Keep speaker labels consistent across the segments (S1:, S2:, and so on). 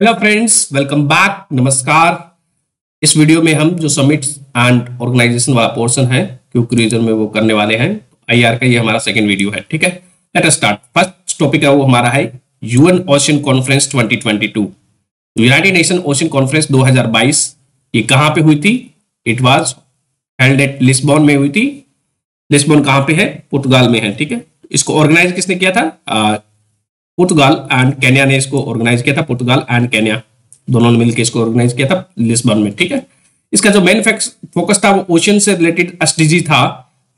S1: Hello friends, welcome back. नमस्कार। इस video में हम जो समिट एंड ऑर्गेनाइजेशन वाला पोर्शन है क्योंकि रीजन में वो करने वाले हैं। आईआर का ये हमारा सेकंड वीडियो है। ठीक है, let us start. First topic है वो हमारा है UN ocean conference 2022। United nation ocean conference 2022 ये कहाँ पे हुई थी? It was held at Lisbon में हुई थी। लिस्बन कहाँ पे है? पुर्तगाल में है। ठीक है, इसको ऑर्गेनाइज किसने किया था? पुर्तगाल एंड केन्या ने इसको ऑर्गेनाइज किया था। पुर्तगाल एंड केन्या दोनों ने मिलकर इसको ऑर्गेनाइज किया था लिस्बन में। ठीक है, इसका जो मेन फोकस था वो ओशन से रिलेटेड एसडीजी था।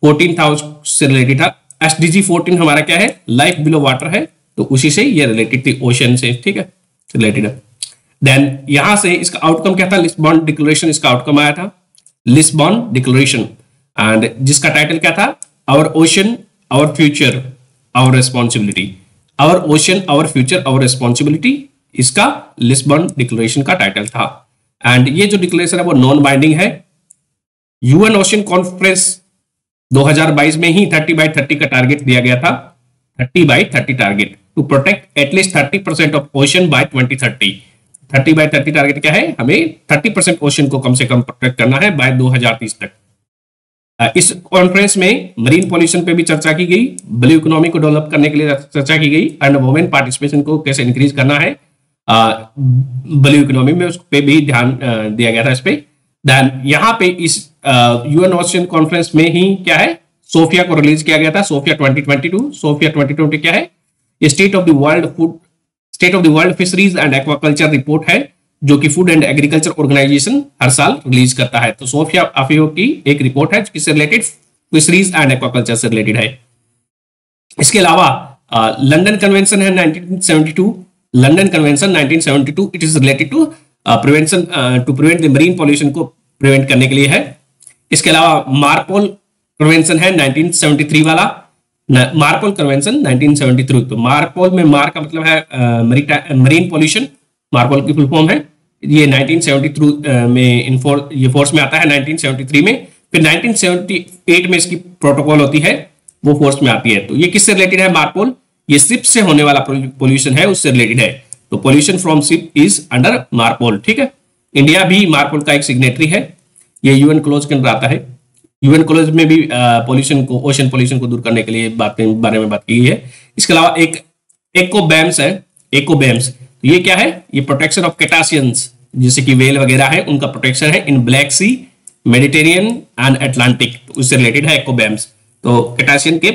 S1: 14 था, उससे रिलेटेड था। एसडीजी 14 हमारा क्या है? लाइफ बिलो वाटर है, तो उसी से ये रिलेटेड थी, ओशन से। ठीक है, रिलेटेड है। देन यहां से इसका आउटकम क्या था? लिस्बन डिक्लेरेशन इसका आउटकम आया था, लिस्बन डिक्लेरेशन, एंड जिसका टाइटल क्या था? Our ocean our future our responsibility. Our ocean our future our responsibility, इसका लिस्बन डिक्लेरेशन का टाइटल था। एंड ये जो डिक्लेरेशन है वो नॉन बाइंडिंग है। यूएन ओशन कॉन्फ्रेंस 2022 में ही 30/30 का टारगेट दिया गया था। 30/30 target to protect at least 30% of ocean by 2030। 30/30 target क्या है? हमें 30% ओशन को कम से कम प्रोटेक्ट करना है बाय 2030 तक। इस कॉन्फ्रेंस में मरीन पॉल्यूशन पे भी चर्चा की गई, ब्लू इकोनॉमी को डेवलप करने के लिए चर्चा की गई, एंड वुमेन पार्टिसिपेशन को कैसे इंक्रीज करना है ब्लू इकोनॉमी में, उस पे भी ध्यान दिया गया था इस पे। देन यहाँ पे इस यूएन ओशन कॉन्फ्रेंस में ही क्या है? सोफिया को रिलीज किया गया था। सोफिया 2022। सोफिया 2020 क्या है? State of the world fisheries and aquaculture report है, जो कि फूड एंड एग्रीकल्चर ऑर्गेनाइजेशन हर साल रिलीज करता है। तो सोफिया अफियो की एक रिपोर्ट है किससे रिलेटेड? फिशरीज एंड एक्वाकल्चर से रिलेटेड है। इसके अलावा लंदन कन्वेंशन है 1972। London convention 1972 it is related to prevention to prevent the marine pollution को प्रिवेंट करने के लिए है। इसके अलावा मार्पोल कन्वेंशन है 1973 वाला। MARPOL convention 1973। तो मार्पोल में मार का मतलब है मरीन पॉल्यूशन, मार्पोल की फुल फॉर्म है। ये 1973 में ये फोर्स में आता है 1973 में। फिर 1978 में इसकी प्रोटोकॉल होती है, वो फोर्स में आती है। तो ये किससे रिलेटेड है? मार्पोल ये शिप से होने वाला पोल्यूशन है, उससे रिलेटेड है। तो pollution from ship is under MARPOL. ठीक है, इंडिया भी मार्पोल का एक सिग्नेटरी है। ये यूएन क्लोज के अंदर आता है। यूएन क्लोज में भी पोल्यूशन को, ओशन पोल्यूशन को दूर करने के लिए बारे में बात की गई है। इसके अलावा एक इकोबैम्स है। इकोबैम्स ये क्या है? ये प्रोटेक्शन ऑफ कैटासियंस, जैसे कि वेल वगैरह है, उनका प्रोटेक्शन है in black sea, Mediterranean and Atlantic, तो उससे रिलेटेड है इकोबैम्स। तो कैटासियन के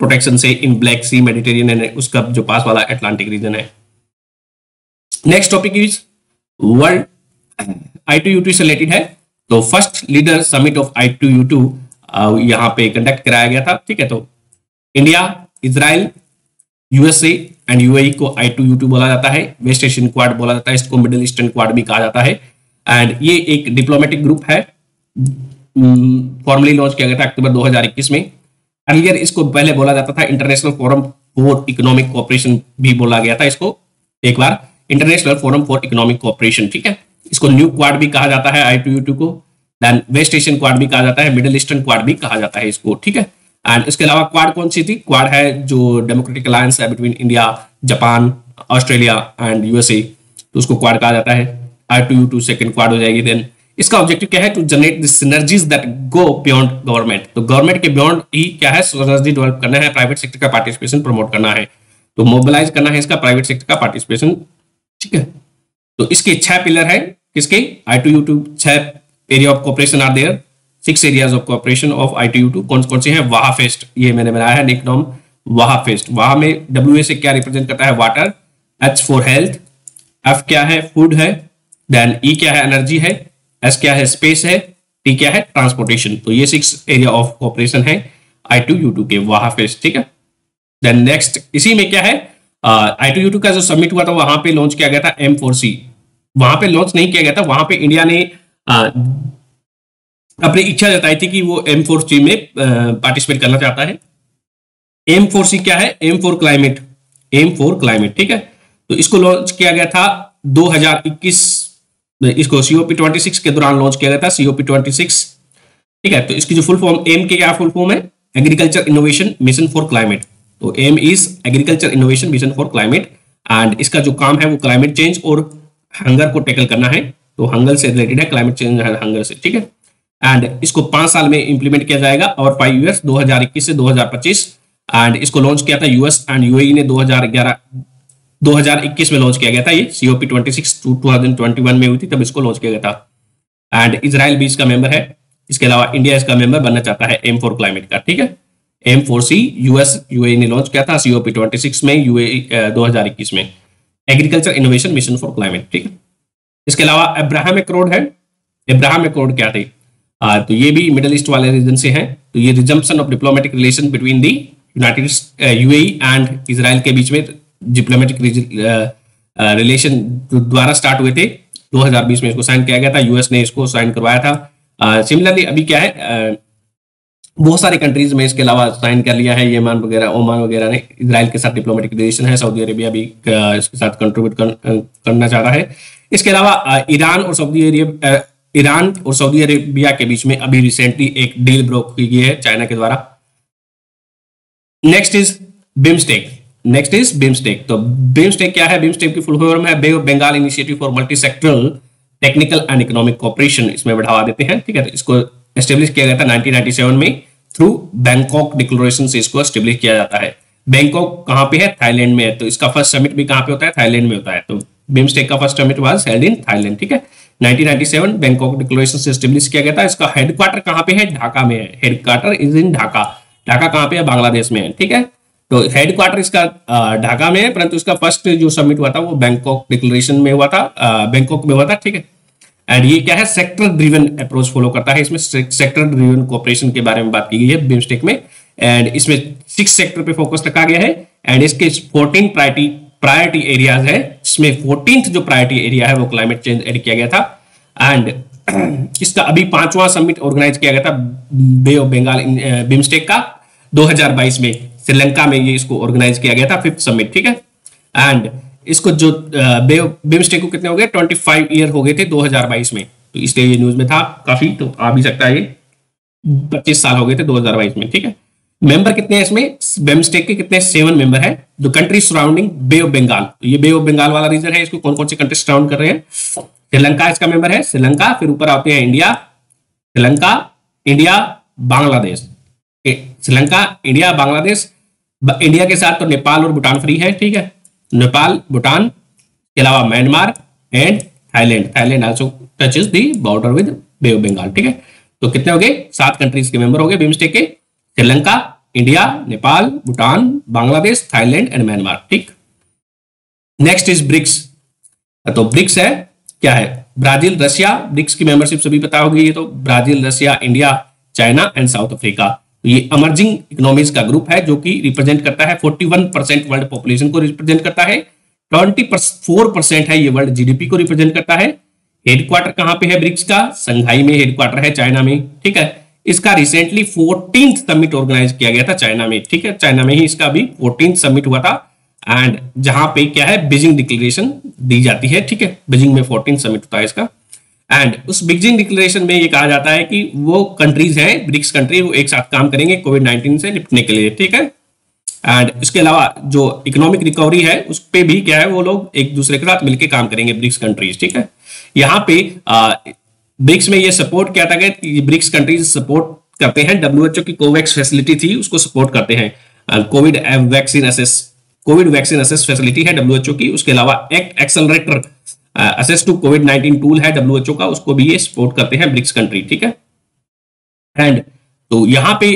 S1: प्रोटेक्शन से इन ब्लैक सी, मेडिटेरियन एंड उसका जो पास वाला अटलांटिक रीजन है। Next topic is world I2U2 से रिलेटेड है। तो first leader summit of I2U2 यहाँ पे कंडक्ट कराया गया था। ठीक है, तो India, Israel, USA and UAE को I2U2 बोला जाता है। वेस्ट एशियन क्वाड बोला जाता है, इसको मिडिल ईस्टर्न क्वाड भी कहा जाता है। एंड ये एक डिप्लोमेटिक ग्रुप है, फॉर्मली लॉन्च किया गया था अक्टूबर 2021 में। अर्लियर इसको पहले बोला जाता था international forum for economic cooperation भी बोला गया था इसको एक बार, international forum for economic cooperation. ठीक है, इसको न्यू क्वाड भी कहा जाता है I2U2 को। देन वेस्ट एशियन क्वाड भी कहा जाता है, मिडिल ईस्टर्न क्वाड भी कहा जाता है इसको। ठीक है, एंड इसके अलावा क्वाड कौन सी थी? क्वाड है जो डेमोक्रेटिक अलायंस है between India, Japan, Australia and USA, तो उसको क्वाड कहा जाता है। I2U2 सेकंड क्वाड हो जाएगी। देन इसका ऑब्जेक्टिव क्या है? To generate the synergies that go beyond government. तो गवर्नमेंट के बियॉन्ड ही क्या है? सिनर्जी डेवलप करना है, प्राइवेट सेक्टर का पार्टिसिपेशन प्रमोट करना है, तो मोबिलाइज करना है इसका प्राइवेट सेक्टर का पार्टिसिपेशन। ठीक है, तो इसके 6 पिलर है। किसके? I2U2 6 area of cooperation are there, 6 areas of cooperation of I2U2। कौन कौन से हैं? वाहा फेस्ट, ये मैंने बनाया है निकनेम वाहा फेस्ट। वाहा में W से क्या रिप्रेजेंट करता है? Water. H for health, F क्या है? फूड है। देन E क्या है? एनर्जी है। S क्या है? स्पेस है। T क्या है? ट्रांसपोर्टेशन। तो ये 6 एरिया ऑफ कोऑपरेशन है I2U2 के, वाहा फेस्ट। ठीक है, देन नेक्स्ट इसी में क्या है? I2U2 का जो समिट हुआ था वहां पे लॉन्च किया गया था M4C। वहां पे लॉन्च नहीं किया गया था, वहां पे इंडिया ने अपनी इच्छा जताई थी कि वो M4C में पार्टिसिपेट करना चाहता है। M4C क्या है? M for climate. M for climate. ठीक है, तो इसको लॉन्च किया गया था 2021, इसको COP26 के दौरान लॉन्च किया गया था, COP26। ठीक है, तो इसकी जो फुल फॉर्म, एम के क्या फुल फॉर्म है? Agriculture innovation mission for climate. तो AIM is agriculture innovation mission for climate, and इसका जो काम है वो क्लाइमेट चेंज और हंगर को टैकल करना है, तो हंगर से रिलेटेड है, क्लाइमेट चेंज हंगर से, ठीक है। एंड इसको 5 साल में इंप्लीमेंट किया जाएगा और 5 ईयर्स 2021 से 2025। एंड इसको लॉन्च किया था यूएस एंड यूएई ने 2021 में लॉन्च किया गया था। ये COP26 2021 में हुई थी, तब इसको लॉन्च किया गया था। एंड इजराइल भी इसका मेंबर है। इसके अलावा इंडिया इसका मेंबर बनना चाहता है एम फॉर क्लाइमेट का, ठीक है। M4C यूएस यूएई ने लॉन्च किया था COP26 में, यूएई 2021 में। Agriculture innovation mission for climate, ठीक है। इसके अलावा अब्राहम एकॉर्ड है। अब्राहम एकॉर्ड क्या थे? तो ये भी मिडिल ईस्ट वाले रीजन से हैं। तो ये resumption of diplomatic relation between the United UAE and Israel के बीच में डिप्लोमेटिक रिलेशन द्वारा स्टार्ट हुए थे। 2020 में इसको साइन किया गया था, यूएस ने इसको साइन करवाया था। सिमिलरली अभी क्या है, बहुत सारे कंट्रीज में इसके अलावा साइन कर लिया है, यमन वगैरह, ओमान वगैरह ने इजराइल के साथ डिप्लोमेटिक रिलेशन है। सऊदी अरेबिया भी इसके साथ कंट्रीब्यूट करना चाह रहा है। इसके अलावा ईरान और सऊदी अरेबिया के बीच में अभी रिसेंटली एक डील ब्रोक की गई है चाइना के द्वारा। Next is BIMSTEC. तो बिम्स्टेक क्या है? बिम्स्टेक की फुल फॉर्म है bay of Bengal initiative for multi sectoral technical and economic cooperation. इसमें बढ़ावा देते हैं, ठीक है। तो इसको एस्टेब्लिश किया गया था 1997 में थ्रू बैंकॉक डिक्लेरेशन से इसको एस्टेब्लिश किया जाता है। बैंकॉक कहां पे है? थाईलैंड में है। तो इसका फर्स्ट समिट भी कहां पे होता है? थाईलैंड में होता है। तो बिम्स्टेक का first summit was held in Thailand, ठीक है। 1997 बैंकॉक डिक्लेरेशन से एस्टेब्लिश किया गया था। इसका हेडक्वार्टर कहां पे है? ढाका में है। Headquarter is in Dhaka. Dhaka कहां पे है? बांग्लादेश में है, ठीक है। तो हेडक्वार्टर इसका ढाका में है, परंतु इसका फर्स्ट जो समिट हुआ था वो बैंकॉक डिक्लेरेशन में हुआ था, बैंकॉक में हुआ था, ठीक है। एंड ये क्या है? सेक्टर ड्रिवन अप्रोच फॉलो करता है। इसमें सेक्टर ड्रिवन कोऑपरेशन के बारे में बात की गई है बिम्स्टेक में। एंड इसमें 6 सेक्टर पे फोकस रखा गया है। एंड इसके 14 प्रायोरिटी एरियाज है, जिसमें 14th जो प्रायोरिटी एरिया है वो क्लाइमेट चेंज एड किया गया था। एंड इसका अभी 5वां समिट ऑर्गेनाइज किया गया था बे ऑफ बंगाल बिम्स्टेक का 2022 में श्रीलंका में। ये इसको ऑर्गेनाइज किया गया था 5th समिट, ठीक है। एंड इसको जो बिम्स्टेक को कितने हो गए? 25 ईयर हो गए थे 2022 में। तो इसलिए ये न्यूज में था काफी, तो आ भी सकता है। ये 25 साल हो गए थे 2022 में, ठीक है। मेंबर कितने हैं इसमें? बिम्स्टेक के कितने? 7 मेंबर है। The country surrounding Bay of Bengal, ये बे ऑफ बंगाल वाला रीजन है। इसको कौन कौन से कंट्री सराउंड कर रहे हैं? श्रीलंका इसका मेंबर है, श्रीलंका। फिर ऊपर आते हैं India, Sri Lanka, India, Bangladesh. Sri Lanka, India, Bangladesh. India के साथ तो नेपाल और भूटान फ्री है, ठीक है। नेपाल, भूटान के अलावा Myanmar and Thailand. Thailand also touches the border with Bay of Bengal, ठीक है। तो कितने हो गए? 7 कंट्रीज के मेंबर हो गए बिम्स्टेक के। Sri Lanka, India, Nepal, Bhutan, Bangladesh, Thailand and Myanmar, ठीक। Next is BRICS. तो ब्रिक्स है क्या है? Brazil, Russia. ब्रिक्स की मेंबरशिप सभी पता होगी। ये तो Brazil, Russia, India, China and South Africa. ये इमर्जिंग इकोनॉमीज का ग्रुप है जो कि रिप्रेजेंट करता है 41% वर्ल्ड पॉपुलेशन को रिप्रेजेंट करता है। 24% है ये वर्ल्ड जीडीपी को रिप्रेजेंट करता है। हेडक्वार्टर कहां पे है ब्रिक्स का? संघाई में हेडक्वार्टर है, चाइना में, ठीक है। इसका रिसेंटली 14th समिट ऑर्गेनाइज किया गया था चाइना में, ठीक है। चाइना में ही इसका अभी 14th समिट हुआ था। एंड जहां पे क्या है? बीजिंग डिक्लेरेशन दी जाती है, ठीक है। बीजिंग में 14th समिट होता है इसका। एंड उस बीजिंग डिक्लेरेशन में ये कहा जाता है कि वो कंट्रीज हैं, ब्रिक्स कंट्री, वो एक साथ काम करेंगे कोविड-19 से निपटने के लिए, ठीक है। एंड इसके अलावा जो इकोनॉमिक रिकवरी है उस पे भी क्या है? वो लोग एक दूसरे के साथ मिलकर काम करेंगे, ब्रिक्स कंट्रीज, ठीक है। यहाँ पे ब्रिक्स में ये सपोर्ट किया था कि ब्रिक्स कंट्रीज सपोर्ट करते हैं WHO की कोवैक्स फैसिलिटी थी, उसको सपोर्ट करते हैं। कोविड वैक्सीन असेस फैसिलिटी है WHO की। उसके अलावा एक्ट एक्सेलरेटर असेस टू कोविड-19 टूल है WHO का, उसको भी ये सपोर्ट करते हैं ब्रिक्स कंट्री, ठीक है। एंड तो यहाँ पे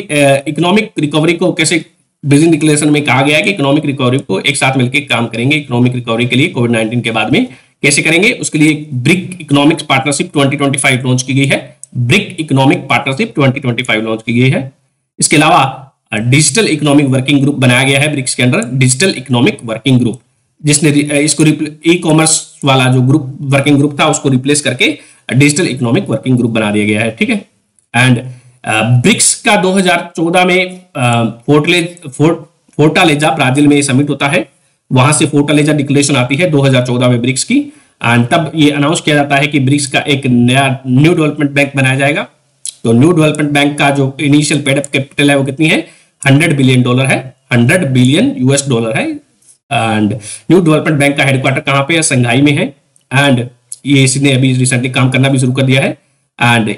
S1: इकोनॉमिक रिकवरी को कैसे बीजिंग डिक्लेरेशन में कहा गया है कि इकोनॉमिक रिकवरी को एक साथ मिलकर काम करेंगे। इकोनॉमिक रिकवरी के लिए कोविड-19 के बाद में कैसे करेंगे, उसके लिए ब्रिक इकोनॉमिक्स पार्टनरशिप 2025 लॉन्च की गई है। ब्रिक इकोनॉमिक पार्टनरशिप 2025 लॉन्च की गई है। इसके अलावा डिजिटल इकोनॉमिक वर्किंग ग्रुप बनाया गया है ब्रिक्स के अंदर, डिजिटल इकोनॉमिक वर्किंग ग्रुप, जिसने इसको ई कॉमर्स वाला जो ग्रुप वर्किंग ग्रुप था उसको रिप्लेस करके डिजिटल इकोनॉमिक वर्किंग ग्रुप बना दिया गया है, ठीक है। एंड ब्रिक्स का 2014 में फोर्टालेजा ब्राजील में समिट होता है, वहां से फोर्टालेजा डिक्लेरेशन आती है 2014 में ब्रिक्स की। एंड तब ये अनाउंस किया जाता है कि ब्रिक्स का एक नया न्यू डेवलपमेंट बैंक बनाया जाएगा। तो न्यू डेवलपमेंट बैंक का जो इनिशियल पेड अप कैपिटल है वो कितनी है? $100 बिलियन है, $100 बिलियन है। एंड न्यू डेवलपमेंट बैंक का हेडक्वार्टर कहां पे है? संघाई में है। एंड ये इसने अभी रिसेंटली काम करना भी शुरू कर दिया है। एंड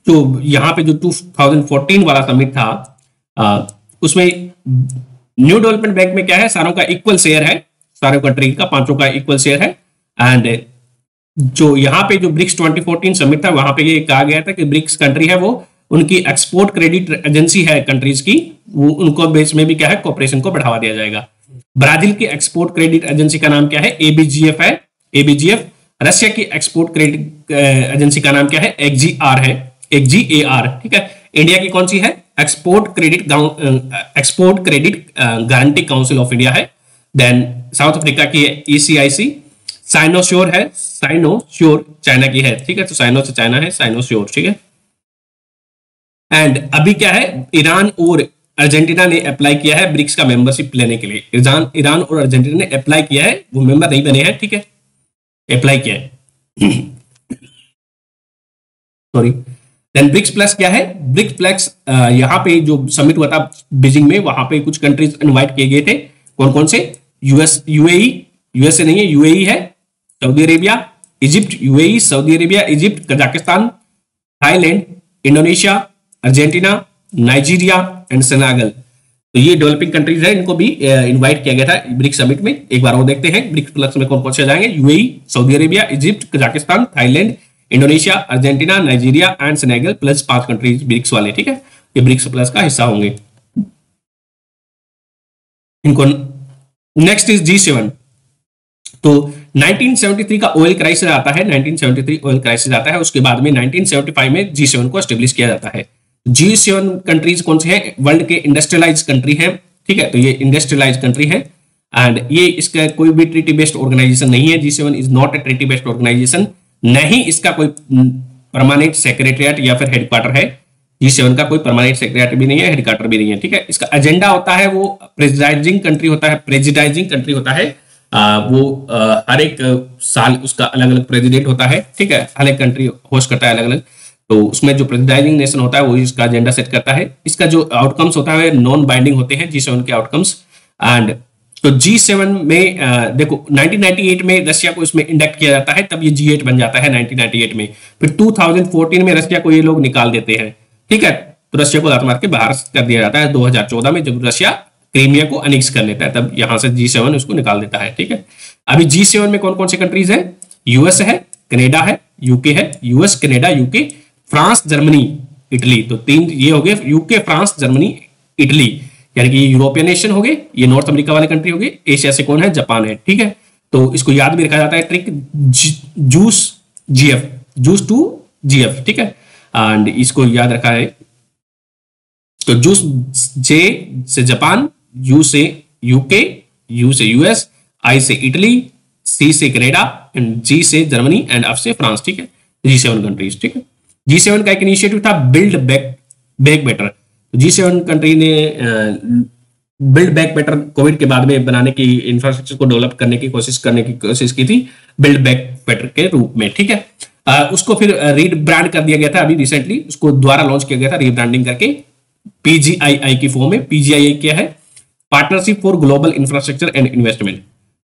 S1: तो यहाँ पे जो 2014 वाला समिट था उसमें न्यू डेवलपमेंट बैंक में क्या है, सारों का इक्वल शेयर है, सारे कंट्री का 5 का इक्वल शेयर है। एंड जो यहाँ पे जो ब्रिक्स 2014 समिट था वहां पे ये कहा गया था कि ब्रिक्स कंट्री है वो उनकी एक्सपोर्ट क्रेडिट एजेंसी है कंट्रीज की, वो उनको बेस में भी क्या है कोऑपरेशन को बढ़ावा दिया जाएगा। ब्राजील की एक्सपोर्ट क्रेडिट एजेंसी का नाम क्या है, एबीजीएफ है, एबीजीएफ। रशिया की एक्सपोर्ट क्रेडिट एजेंसी का नाम क्या है, एक्सजीआर है, एक्सजीएआर, ठीक है। इंडिया की कौन सी है, export credit guarantee council of India है। देन साउथ अफ्रीका की है ईसीआईसी। साइनोश्योर है, साइनोश्योर चाइना की है, ठीक है, तो साइनो से चाइना है, साइनोश्योर, ठीक है। एंड अभी क्या है, ईरान और अर्जेंटीना ने अप्लाई किया है ब्रिक्स का मेंबरशिप लेने के लिए। ईरान और अर्जेंटीना ने अप्लाई किया है, वो मेंबर नहीं बने हैं, ठीक है, अप्लाई किया है। सॉरी। देन ब्रिक्स प्लस क्या है, ब्रिक्स प्लस यहाँ पे जो समिट हुआ था बीजिंग में, वहां पे कुछ कंट्रीज इनवाइट किए गए थे। कौन कौन से, यूएसए नहीं है, यूएई है, Saudi Arabia, Egypt, UAE, Saudi Arabia, Egypt, Kazakhstan, Thailand, Indonesia, Argentina, Nigeria and Senegal. तो ये डेवलपिंग कंट्रीज है, इनको भी इनवाइट किया गया था ब्रिक्स समिट में। एक बार और देखते हैं ब्रिक्स प्लस में कौन कौन से जाएंगे, UAE, Saudi Arabia, Egypt, Kazakhstan, Thailand, Indonesia, Argentina, Nigeria and Senegal plus 5 countries BRICS वाले, ठीक है, ये ब्रिक्स प्लस का हिस्सा होंगे। इनको नेक्स्ट इज G7। तो 1973 का ऑयल क्राइसिस आता है, 1973 ऑयल क्राइसिस आता है, उसके बाद में 1975 में G7 को एस्टेब्लिश किया जाता है। G7 कंट्रीज कौन से हैं, वर्ल्ड के इंडस्ट्रियलाइज कंट्री है, ठीक है, तो ये इंडस्ट्रियलाइज कंट्री है। एंड ये इसका कोई भी ट्रीटी बेस्ड ऑर्गेनाइजेशन नहीं है, G7 is not a treaty based organisation, नहीं इसका कोई परमानेंट सेक्रेटरिएट या फिर हेडक्वार्टर है। G7 का कोई परमानेंट सेक्रेटरी भी नहीं है, हेडक्वार्टर भी नहीं है, ठीक है। इसका एजेंडा होता है वो प्रेसिडाइजिंग कंट्री होता है, प्रेसिडाइजिंग कंट्री होता है, वो हर एक साल उसका अलग अलग प्रेसिडेंट होता है, ठीक है, हर एक कंट्री होस्ट करता है अलग अलग, तो उसमें जो प्रेसिडाइजिंग नेशन होता है वो इसका एजेंडा सेट करता है। इसका जो आउटकम्स होता है नॉन बाइंडिंग होते हैं G7 के आउटकम्स। एंड तो G7 में देखो 1998 में रशिया को इसमें इंडक्ट किया जाता है, तब ये G8 बन जाता है 1998 में। फिर 2014 में रशिया को ये लोग निकाल देते हैं, ठीक है, तो रशिया को लात मार के बाहर कर दिया जाता है 2014 में, जब रशिया क्रीमिया को अनेक्स कर लेता है, तब यहां से G7 उसको निकाल देता है, ठीक है। अभी G7 में कौन कौन से कंट्रीज है, यूएस है, कनाडा है, यूके है, US, Canada, UK, France, Germany, Italy. तो 3 ये हो गए, यूके, फ्रांस, जर्मनी, इटली, यानी कि ये यूरोपियन नेशन हो गए, ये नॉर्थ अमेरिका वाले कंट्री हो गए। एशिया से कौन है, जापान है, ठीक है। तो इसको याद भी रखा जाता है trick, juice GF, juice to GF, ठीक है, एंड इसको याद रखा है। तो जूस जे से जापान, यू से यूके, यू से यूएस, आई से इटली, सी से कनाडा एंड जी से जर्मनी एंड एफ से फ्रांस, ठीक है, G7 कंट्रीज, ठीक है। G7 का एक इनिशिएटिव था build back better. G7 country ने बिल्ड बैक बेटर कोविड के बाद में बनाने की, इंफ्रास्ट्रक्चर को डेवलप करने की कोशिश की थी बिल्ड बैक बेटर के रूप में, ठीक है। उसको फिर रीब्रांड कर दिया गया था, अभी रिसेंटली उसको दोबारा लॉन्च किया गया था रीब्रांडिंग करके PGII की फॉर्म में। PGII क्या है, partnership for global infrastructure and investment.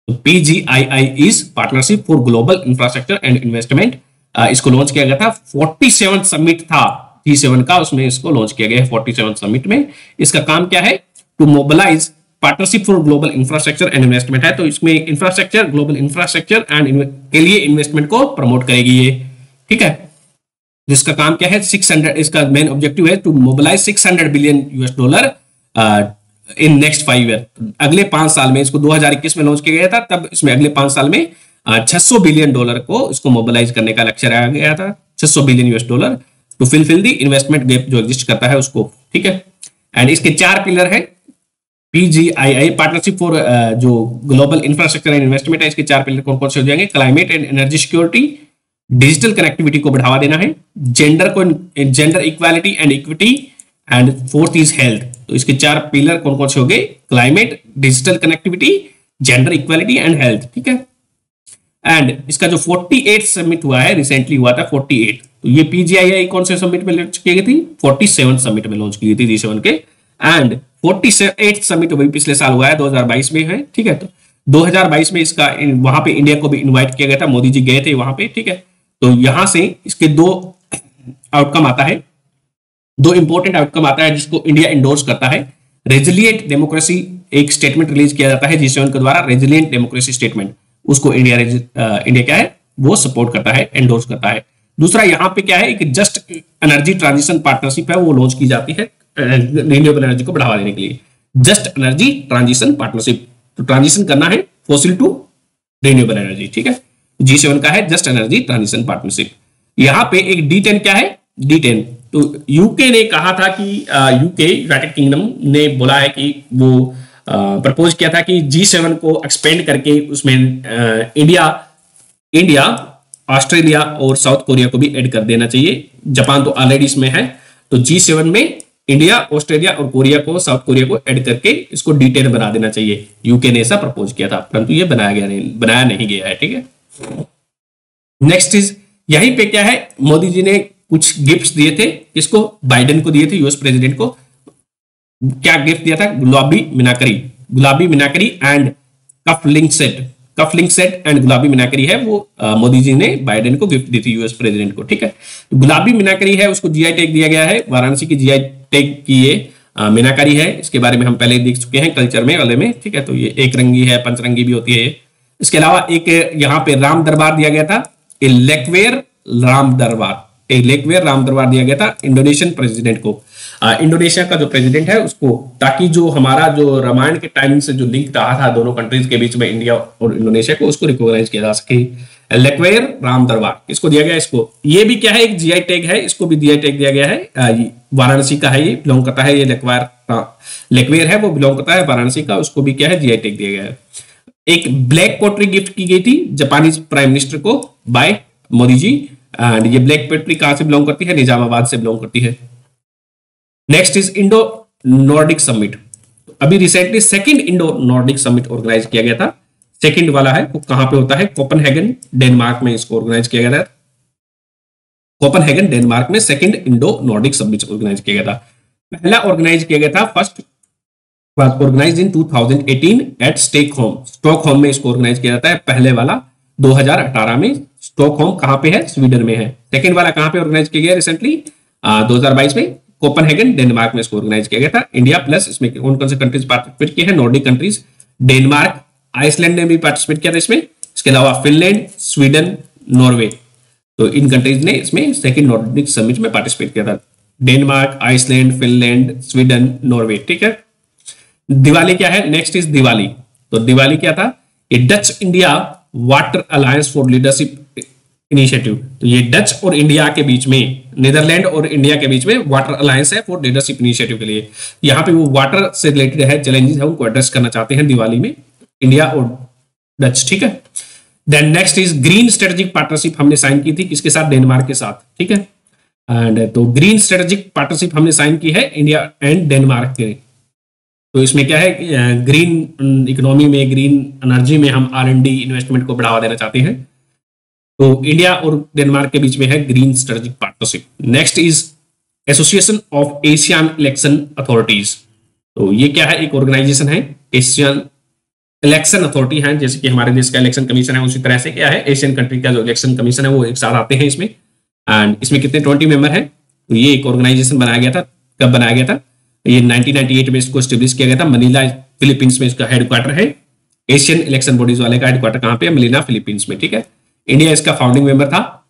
S1: तो PGII is partnership for global infrastructure and investment. इसको लॉन्च किया गया था, 47 समिट था G7 का, उसमें इसको लॉन्च किया गया है 47 समिट में। इसका काम क्या है, to mobilise partnership for global infrastructure and investment है। तो इसमें इंफ्रास्ट्रक्चर, ग्लोबल इंफ्रास्ट्रक्चर एंड के लिए इन्वेस्टमेंट को प्रमोट करेगी ये, ठीक है। जिसका काम क्या है, 600, इसका मेन ऑब्जेक्टिव है to mobilise $600 billion in next 5 year, अगले 5 साल में। इसको 2021 में लॉन्च किया गया था, तब इसमें अगले 5 साल में $600 बिलियन को इसको मोबिलाइज करने का लक्ष्य रखा गया था, $600 billion to fulfil the investment gap जो एग्जिस्ट करता है उसको, ठीक है। एंड इसके 4 पिलर है, PGII पार्टनरशिप फॉर जो ग्लोबल इंफ्रास्ट्रक्चर एंड इन्वेस्टमेंट है, इसके 4 पिलर कौन कौन से हो जाएंगे, climate and energy security, digital connectivity को बढ़ावा देना है, gender equality and equity, and 4th is health. तो इसके 4 पिलर कौन कौन से हो गए, climate, digital connectivity, gender equality and health, ठीक है। एंड इसका जो 48 समिट हुआ है, रिसेंटली हुआ था 48, तो ये PGII कौन से समिट में लॉन्च की गई थी, 47 समिट में लॉन्च की गई थी G7 के। एंड 48 समिट वही पिछले साल हुआ है, 2022 में है, ठीक है। तो 2022 में इसका वहां पे इंडिया को भी इनवाइट किया गया था, मोदी जी गए थे वहां पे, ठीक है। तो यहां से इसके दो आउटकम आता है, दो इंपॉर्टेंट आउटकम आता है जिसको इंडिया इंडोर्स करता है। रेजिलिएंट डेमोक्रेसी एक स्टेटमेंट रिलीज किया जाता है G7 के द्वारा, रेजिलिएंट डेमोक्रेसी स्टेटमेंट, उसको इंडिया क्या है वो सपोर्ट करता है, एंडोर्स करता है। दूसरा यहाँ पे क्या है कि जस्ट एनर्जी ट्रांजिशन पार्टनरशिप है वो लॉन्च की जाती है रिन्यूएबल एनर्जी को बढ़ावा देने के लिए, जस्ट एनर्जी ट्रांजिशन पार्टनरशिप। तो ट्रांजिशन करना है फॉसिल टू रिन्यूएबल एनर्जी, ठीक है। G7 का है जस्ट एनर्जी ट्रांजिशन पार्टनरशिप। यहाँ पे एक D10 क्या है, D10 तो यूके ने कहा था कि यूके यूनाइटेड किंगडम ने बोला है कि वो प्रपोज किया था कि G7 को एक्सपेंड करके उसमें इंडिया, ऑस्ट्रेलिया और साउथ कोरिया को भी ऐड कर देना चाहिए। जापान तो ऑलरेडी इसमें है, तो G7 में इंडिया, ऑस्ट्रेलिया और कोरिया को, साउथ कोरिया को ऐड करके इसको D10 बना देना चाहिए। यूके ने ऐसा प्रपोज किया था, परंतु ये बनाया नहीं गया है, ठीक है। नेक्स्ट इज यहीं पे क्या है, मोदी जी ने कुछ गिफ्ट्स दिए थे, इसको बाइडेन को दिए थे, यूएस प्रेसिडेंट को। क्या गिफ्ट दिया था, गुलाबी meenakari and cufflink set and गुलाबी मीनाकरी है वो मोदी जी ने बाइडेन को गिफ्ट दी थी, यूएस प्रेसिडेंट को, ठीक है। तो गुलाबी मीनाकरी है उसको जीआई टैग दिया गया है, वाराणसी की जीआई टैग की ये मीनाकारी है। इसके बारे में हम पहले देख चुके हैं कल्चर में वाले में, ठीक है। तो ये एक रंगी है, पंचरंगी भी होती है। इसके अलावा एक यहाँ पे राम दरबार दिया गया था, लेकवेयर राम दरबार दिया गया था इंडोनेशियन प्रेसिडेंट को, इंडोनेशिया का जो प्रेसिडेंट है उसको, ताकि जो हमारा जो रामायण के टाइम से जो लिंक रहा था दोनों कंट्रीज के बीच में, इंडिया और इंडोनेशिया को, उसको रिकॉग्नाइज किया जा सके। लेकवेयर राम दरबार इसको दिया गया, इसको ये भी क्या है एक जीआई टैग है, इसको भी जीआई टैग दिया गया है। वाराणसी का है, ये बिलोंग करता है, ये लेकवेयर है वो बिलोंग करता है वाराणसी का, उसको भी क्या है जीआई टैग दिया गया है। एक ब्लैक पोट्री गिफ्ट की गई थी जापानीज प्राइम मिनिस्टर को बाय मोदी जी, एंड ये ब्लैक पोट्री कहां से बिलोंग करती है, निजामाबाद से बिलोंग करती है। Next is Indo Nordic summit, अभी recently second Indo Nordic summit organise किया गया था। सेकंड वाला है वो कहां पे होता है, कोपेनहेगन डेनमार्क में इसको ऑर्गेनाइज किया गया था। कोपेनहेगन डेनमार्क में second Indo Nordic summit organise किया गया था। पहला ऑर्गेनाइज किया गया था first was organized in 2018 at Stockholm में इसको ऑर्गेनाइज किया जाता है। पहले वाला 2018 में स्टॉकहोम कहां पे है, स्वीडन में है। सेकंड वाला कहां पे ऑर्गेनाइज किया गया रिसेंटली 2022 में कोपेनहेगन डेनमार्क में इसको ऑर्गेनाइज किया गया था। इंडिया प्लस इसमें कौन कौन से कंट्रीज पार्टिसिपेट किए हैं, नॉर्डिक कंट्रीज, डेनमार्क, आइसलैंड ने भी पार्टिसिपेट किया था इसमें। इसके अलावा फिनलैंड, स्वीडन, नॉर्वे, तो इन कंट्रीज ने इसमें सेकंड नॉर्डिक समिट में पार्टिसिपेट किया था। Denmark, Iceland, Finland, Sweden, Norway, ठीक है। दिवाली क्या है, नेक्स्ट इज दिवाली। तो दिवाली क्या था, ये Dutch India water alliance for leadership initiative. तो ये डच और इंडिया के बीच में, नीदरलैंड और इंडिया के बीच में वाटर अलायंस है फॉर लीडरशिप इनिशिएटिव के लिए। यहाँ पे वो वाटर से रिलेटेड है, चैलेंजेस है उनको एड्रेस करना चाहते हैं दिवाली में इंडिया और डच, ठीक है। Then next is green strategic partnership हमने साइन की थी किसके साथ, डेनमार्क के साथ, ठीक है। एंड तो ग्रीन स्ट्रेटेजिक पार्टनरशिप हमने साइन की है इंडिया एंड डेनमार्क के। तो इसमें क्या है, ग्रीन इकोनॉमी में, ग्रीन एनर्जी में हम R&D इन्वेस्टमेंट को बढ़ावा देना चाहते हैं। तो इंडिया और डेनमार्क के बीच में है green strategic partnership. Next is association of Asian election authorities. तो ये क्या है, एक ऑर्गेनाइजेशन है, एशियन इलेक्शन अथॉरिटी है, जैसे कि हमारे देश का इलेक्शन कमीशन है, उसी तरह से क्या है एशियन कंट्री का जो इलेक्शन कमीशन है वो एक साथ आते हैं इसमें। एंड इसमें कितने 20 मेंबर है। तो ये एक ऑर्गेनाइजेशन बनाया गया था, कब बनाया गया था, ये 1998 में इसको एस्टेब्लिश किया गया था। मनीला फिलीपींस में इसका हेडक्वार्टर है। एशियन इलेक्शन बॉडीज वाले का हेडक्वार्टर कहां पे है, मनीला फिलीपींस में, ठीक है। इंडिया इसका फाउंडिंग मेंबर था,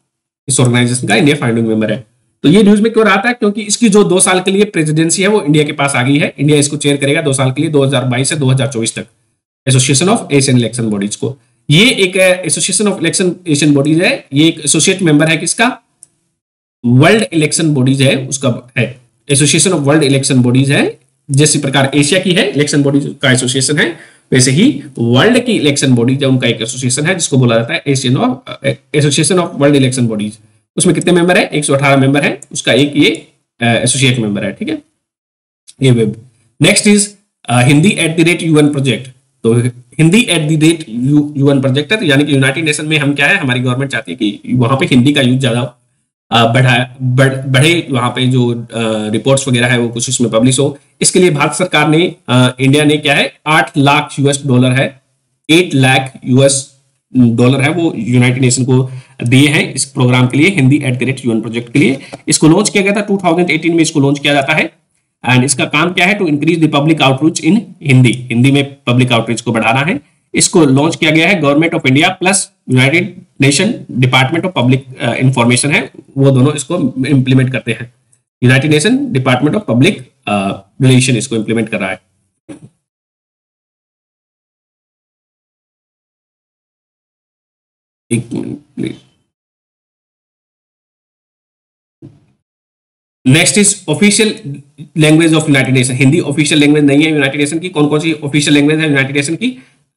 S1: इस ऑर्गेनाइजेशन का इंडिया फाउंडिंग मेंबर है। तो ये न्यूज में क्यों आता है, क्योंकि इसकी जो 2 साल के लिए प्रेसिडेंसी है वो इंडिया के पास आ गई है। इंडिया इसको चेयर करेगा 2 साल के लिए, 2022 से 2024 तक, association of Asian election bodies को। ये एक association of election Asian bodies है, ये एक एसोसिएट मेंबर है किसका, वर्ल्ड इलेक्शन बॉडीज है उसका है, association of world election bodies है। जैसी प्रकार एशिया की है इलेक्शन बॉडीज का एसोसिएशन है, वैसे ही वर्ल्ड की इलेक्शन बॉडीज है उनका एक एसोसिएशन है जिसको बोला जाता है association of world election bodies. उसमें कितने मेंबर है, 118 मेंबर है, उसका एक ये एसोसिएट मेंबर है, ठीक है। ये web. Next is Hindi @UN project. तो हिंदी @UN प्रोजेक्ट है, तो यानी कि यूनाइटेड नेशन में हम क्या है, हमारी गवर्नमेंट चाहती है कि वहां पे हिंदी का यूज ज्यादा बढ़े, वहां पे जो रिपोर्ट्स वगैरह है वो कुछ उसमें पब्लिश हो। इसके लिए भारत सरकार ने, इंडिया ने क्या है $8 लाख है 8 लाख US डॉलर है वो यूनाइटेड नेशन को दिए हैं इस प्रोग्राम के लिए, हिंदी @UN प्रोजेक्ट के लिए। इसको लॉन्च किया गया था 2018 में, इसको लॉन्च किया जाता है। एंड इसका काम क्या है, to increase the public outreach in Hindi, Hindi में पब्लिक आउटरीच को बढ़ाना है। इसको लॉन्च किया गया है government of India plus United nation department of public information है, वो दोनों इसको इंप्लीमेंट करते हैं। United nation department of public relation इसको इंप्लीमेंट कर रहा है। एक minute please. Next is official language of United nation. Hindi official language नहीं है यूनाइटेड नेशन की। कौन कौन सी ऑफिशियल लैंग्वेज है यूनाइटेड नेशन की?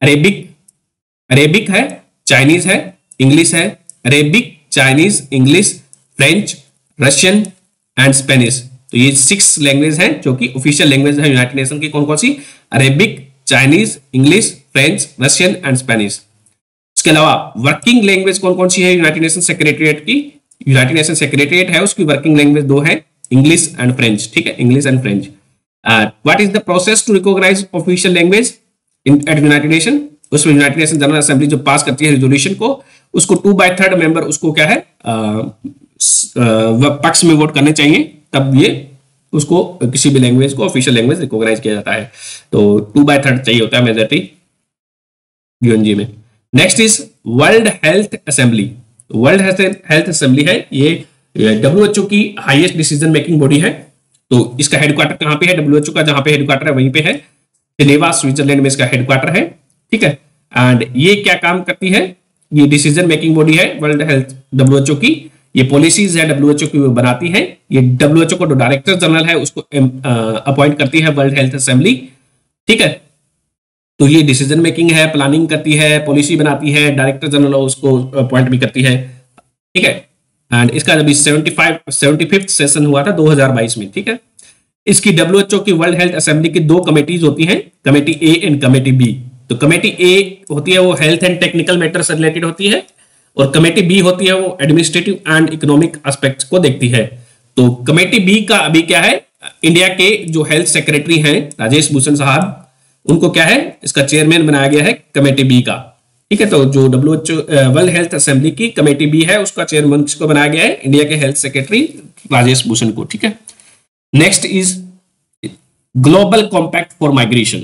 S1: अरेबिक है, चाइनीज है, इंग्लिश है। Arabic, Chinese, English, French, Russian and Spanish. तो ये 6 लैंग्वेज हैं जो कि ऑफिशियल लैंग्वेज है यूनाइटेड नेशन की। कौन कौन सी? Arabic, Chinese, English, French, Russian and Spanish. इसके अलावा वर्किंग लैंग्वेज कौन कौन सी है यूनाइटेड नेशन सेक्रेटरिएट की? यूनाइटेड नेशन सेक्रेटरिएट है उसकी वर्किंग लैंग्वेज 2 है, इंग्लिश एंड फ्रेंच। ठीक है, English and French. What is the process to recognise official language at United Nation? उसमें यूनाइटेड नेशन जनरल असेंबली जो पास करती है रेजोल्यूशन को, उसको 2/3 मेंबर उसको क्या है पक्ष में वोट करने चाहिए, तब ये उसको किसी भी लैंग्वेज को ऑफिशियल लैंग्वेज रिकॉग्नाइज किया जाता है। तो 2/3 चाहिए होता है मेजॉरिटी यूएनजी में। Next is world health assembly. World health assembly है ये WHO की हाईएस्ट डिसीजन मेकिंग बॉडी है। तो इसका हेडक्वार्टर कहाँ पे है? WHO का जहां पे हेडक्वार्टर है वहीं पे है, जिनेवा स्विट्जरलैंड में इसका हेडक्वार्टर है। ठीक है, एंड ये क्या काम करती है? ये डिसीजन मेकिंग बॉडी है वर्ल्ड हेल्थ WHO की। ये पॉलिसीज है WHO की वो बनाती है। ये WHO को जो डायरेक्टर जनरल है उसको अपॉइंट करती है वर्ल्ड हेल्थ असेंबली। ठीक है, तो ये डिसीजन मेकिंग है, प्लानिंग करती है, पॉलिसी बनाती है, डायरेक्टर जनरल उसको अपॉइंट भी करती है। ठीक है, एंड इसका अभी 75th सेशन हुआ था 2022 में। ठीक है, इसकी WHO की वर्ल्ड हेल्थ असेंबली की 2 कमेटीज होती हैं, committee A and committee B। तो कमेटी A होती है वो हेल्थ एंड टेक्निकल मैटर से रिलेटेड होती है, और कमेटी B होती है वो एडमिनिस्ट्रेटिव एंड इकोनॉमिक एस्पेक्ट्स को देखती है। तो कमेटी B का अभी क्या है, इंडिया के जो हेल्थ सेक्रेटरी हैं राजेश भूषण साहब, उनको क्या है इसका चेयरमैन बनाया गया है कमेटी B का। ठीक है, तो जो WHO वर्ल्ड हेल्थ असेंबली की कमेटी B है उसका चेयरमैन किसको बनाया गया है? इंडिया के हेल्थ सेक्रेटरी राजेश भूषण को। ठीक है, next is global compact for migration.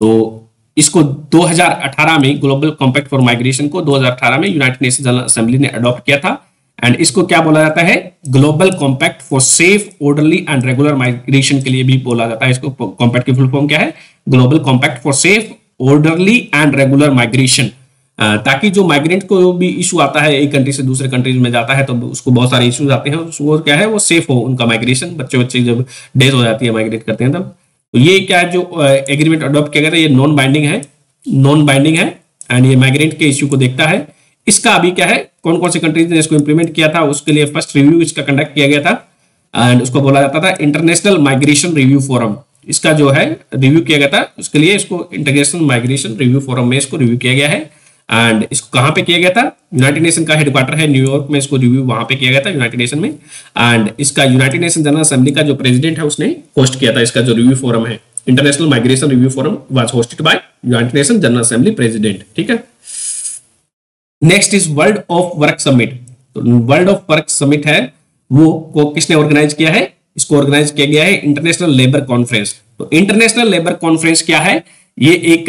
S1: तो इसको 2018 में, ग्लोबल कॉम्पैक्ट फॉर माइग्रेशन को 2018 में यूनाइटेड नेशन जनरल असेंबली ने अडॉप्ट किया था। एंड इसको क्या बोला जाता है? Global compact for safe, orderly and regular migration के लिए भी बोला जाता है। इसको कॉम्पैक्ट की फुल फॉर्म क्या है? Global compact for safe, orderly and regular migration. ताकि जो माइग्रेंट को भी इशू आता है, एक कंट्री से दूसरे कंट्रीज में जाता है तो उसको बहुत सारे इश्यूज आते हैं, वो क्या है वो सेफ हो उनका माइग्रेशन। बच्चे जब डेथ हो जाती है माइग्रेट करते हैं तब। तो ये क्या है जो एग्रीमेंट अडॉप्ट किया गया था, ये नॉन बाइंडिंग है एंड ये माइग्रेंट के इश्यू को देखता है। इसका अभी क्या है, कौन कौन सी कंट्रीज ने इसको इंप्लीमेंट किया था, उसके लिए फर्स्ट रिव्यू इसका कंडक्ट किया गया था एंड उसको बोला जाता था इंटरनेशनल माइग्रेशन रिव्यू फोरम। इसका जो है रिव्यू किया गया था, उसके लिए इसको इंटरनेशनल माइग्रेशन रिव्यू फोरम में इसको रिव्यू किया गया है। एंड इसको कहां पे किया गया था? यूनाइटेड नेशन का हेडक्वार्टर है न्यूयॉर्क में, इसको रिव्यू वहां पे किया गया था यूनाइटेड नेशन में। एंड इसका यूनाइटेड नेशन जनरल असेंबली का जो प्रेसिडेंट है उसने होस्ट किया था इसका जो रिव्यू फोरम है। International migration review forum was hosted by United Nation General assembly president. ठीक है, next is world of work summit. तो वर्ल्ड ऑफ वर्क समिट है वो को किसने ऑर्गेनाइज किया है? इसको ऑर्गेनाइज किया गया है इंटरनेशनल लेबर कॉन्फ्रेंस। तो इंटरनेशनल लेबर कॉन्फ्रेंस क्या है? ये एक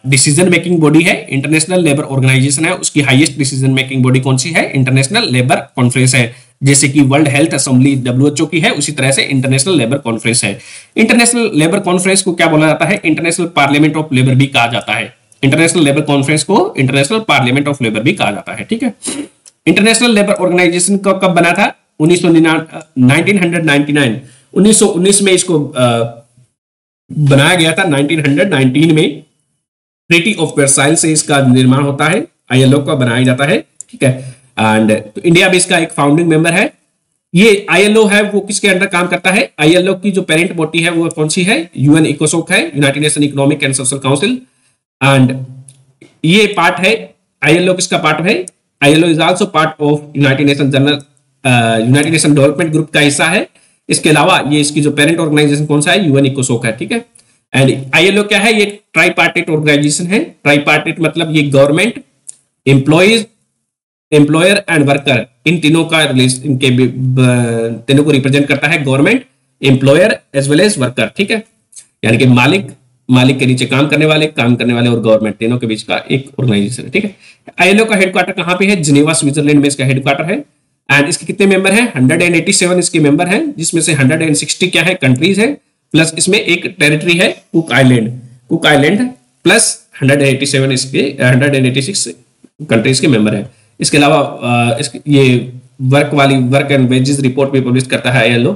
S1: डिसीजन मेकिंग बॉडी है, इंटरनेशनल लेबर ऑर्गेनाइजेशन है, उसकी हाईएस्ट डिसीजन मेकिंग बॉडी कौन सी है? इंटरनेशनल लेबर कॉन्फ्रेंस है। जैसे कि वर्ल्ड हेल्थ असेंबली WHO की है, उसी तरह से इंटरनेशनल लेबर कॉन्फ्रेंस है। इंटरनेशनल लेबर कॉन्फ्रेंस को क्या बोला जाता है? इंटरनेशनल पार्लियामेंट ऑफ लेबर भी कहा जाता है। इंटरनेशनल लेबर कॉन्फ्रेंस को इंटरनेशनल पार्लियामेंट ऑफ लेबर भी कहा जाता है। ठीक है, इंटरनेशनल लेबर ऑर्गेनाइजेशन कब बना था? 1919 में इसको बनाया गया था। 1919 में ट्रीटी ऑफ वर्साइल से इसका निर्माण होता है, ILO का बनाया जाता है। ठीक है, एंड तो इंडिया भी इसका एक फाउंडिंग मेंबर है। ये ILO है वो किसके अंडर काम करता है? ILO की जो पेरेंट बॉडी है वो कौन सी है? UN इकोसोक है, United nation economic and social council. And ये पार्ट है, ILO किसका पार्ट है? ILO is also part of United nation development group का हिस्सा है। इसके अलावा ये इसकी जो पेरेंट ऑर्गेनाइजेशन कौन सा है? UN इकोसोक है। ठीक है, एंड ILO क्या है? ये ट्राईपार्टेट ऑर्गेनाइजेशन है। ट्राईपार्टेट मतलब ये government, employees, employer and worker, इन तीनों का इनके तीनों को रिप्रेजेंट करता है government, employer as well as worker, ठीक है। यानी कि मालिक के नीचे काम करने वाले और गवर्नमेंट, तीनों के बीच का एक ऑर्गेनाइजेशन है, ठीक है। आईएलओ का हेडक्वार्टर कहां पे है? जिनेवा स्विट्जरलैंड में इसका हेडक्वार्टर है। एंड इसके कितने मेंबर हैं? 187 इसके मेंबर हैं, जिसमें से 160 क्या है? कंट्रीज है, प्लस इसमें एक टेरिटरी है कुक आइलैंड प्लस 187 इसके 186 कंट्रीज के मेंबर है। इसके अलावा ये वर्क एंड वेजेस रिपोर्ट भी पब्लिश करता है आईएलओ।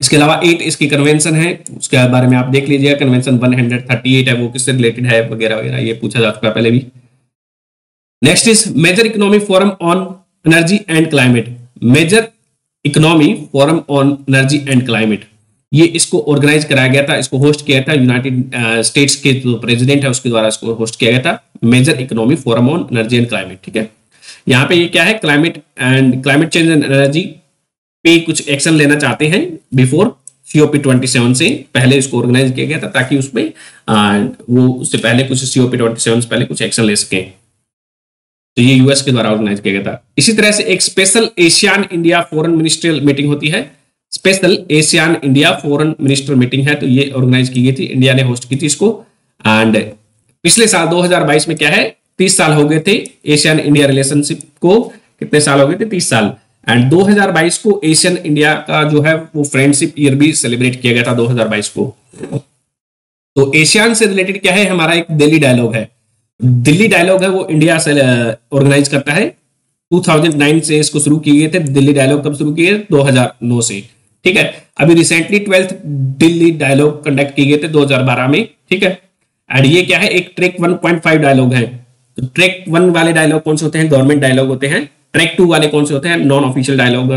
S1: इसके अलावा 8 इसकी कन्वेंशन है, उसके बारे में आप देख लीजिएगा। कन्वेंशन 138 है, वो किससे रिलेटेड है वगैरह वगैरह, ये पूछा जा चुका है पहले भी। Next is major economic forum on energy and climate. Major economy forum on energy and climate, ये इसको ऑर्गेनाइज कराया गया था, इसको होस्ट किया था यूनाइटेड स्टेट्स के जो प्रेसिडेंट है उसके द्वारा इसको होस्ट किया गया था। Major economy forum on energy and climate, ठीक है। यहाँ पे ये क्या है? क्लाइमेट चेंज एंड एनर्जी पे कुछ एक्शन लेना चाहते हैं बिफोर COP27 से पहले इसको ऑर्गेनाइज किया गया था, ताकि उसमें वो उससे पहले कुछ COP27 से पहले कुछ एक्शन ले सकें। तो ये यूएस के द्वारा ऑर्गेनाइज किया गया था। इसी तरह से एक special Asian India foreign ministerial meeting होती है, special Asian India foreign minister meeting है, तो ये ऑर्गेनाइज की गई थी, इंडिया ने होस्ट की थी इसको। एंड पिछले साल 2022 में क्या है? 30 साल हो गए थे एशियन इंडिया रिलेशनशिप को। कितने साल हो गए थे? 30 साल। एंड 2022 को एशियन इंडिया का जो है वो फ्रेंडशिप ईयर भी सेलिब्रेट किया गया था 2022 को। तो एशियन से रिलेटेड क्या है? हमारा एक दिल्ली डायलॉग है। दिल्ली डायलॉग है वो इंडिया से ऑर्गेनाइज करता है। 2009 से इसको शुरू किए गए थे। दिल्ली डायलॉग कब शुरू किए? 2009 से, ठीक है। अभी recently 12th Delhi dialogue conduct किए गए थे 2012 में, ठीक है। एंड ये क्या है? एक ट्रैक 1.5 डायलॉग है। तो ट्रैक 1 वाले डायलॉग कौन से होते हैं? गवर्नमेंट डायलॉग होते हैं। ट्रैक 2 वाले कौन से होते हैं? Non official dialogue,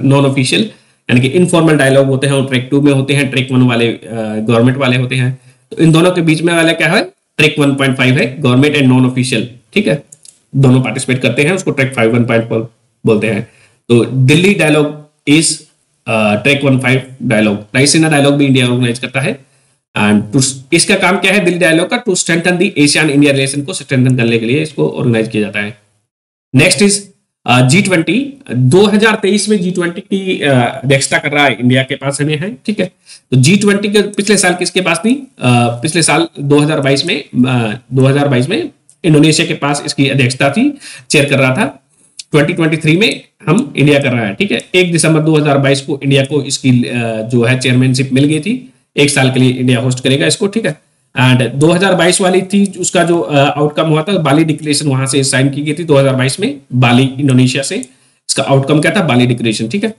S1: non official यानी कि इनफॉर्मल डायलॉग होते हैं, और ट्रैक 2 में होते हैं। ट्रैक 1 वाले गवर्नमेंट वाले होते हैं। तो इन दोनों के बीच में वाला क्या है? ट्रैक 1.5 है, गवर्नमेंट एंड नॉन ऑफिशियल, ठीक है। दोनों पार्टिसिपेट करते हैं, उसको ट्रैक 1.5 बोलते हैं। तो Delhi dialogue is track 1.5 dialogue. Raisina dialogue भी इंडिया ऑर्गेनाइज करता है। एंड इसका काम क्या है दिल्ली डायलॉग का? To strengthen the Asian India relation को स्ट्रेंथन करने के लिए इसको ऑर्गेनाइज किया जाता है। Next is G20। 2023 में G20 की अध्यक्षता कर रहा है इंडिया के पास हमें है, ठीक है। तो G20 के पिछले साल किसके पास थी? पिछले साल 2022 में इंडोनेशिया के पास इसकी अध्यक्षता थी, चेयर कर रहा था। 2023 में हम इंडिया कर रहा है, ठीक है। 1 दिसंबर 2022 को इंडिया को इसकी जो है चेयरमैनशिप मिल गई थी। 1 साल के लिए इंडिया होस्ट करेगा इसको, ठीक है। एंड 2022 वाली थी, उसका जो आउटकम हुआ था, बाली डिक्लेरेशन वहां से साइन की गई थी 2022 में, बाली इंडोनेशिया से। इसका आउटकम क्या था? बाली डिक्लेरेशन, ठीक है।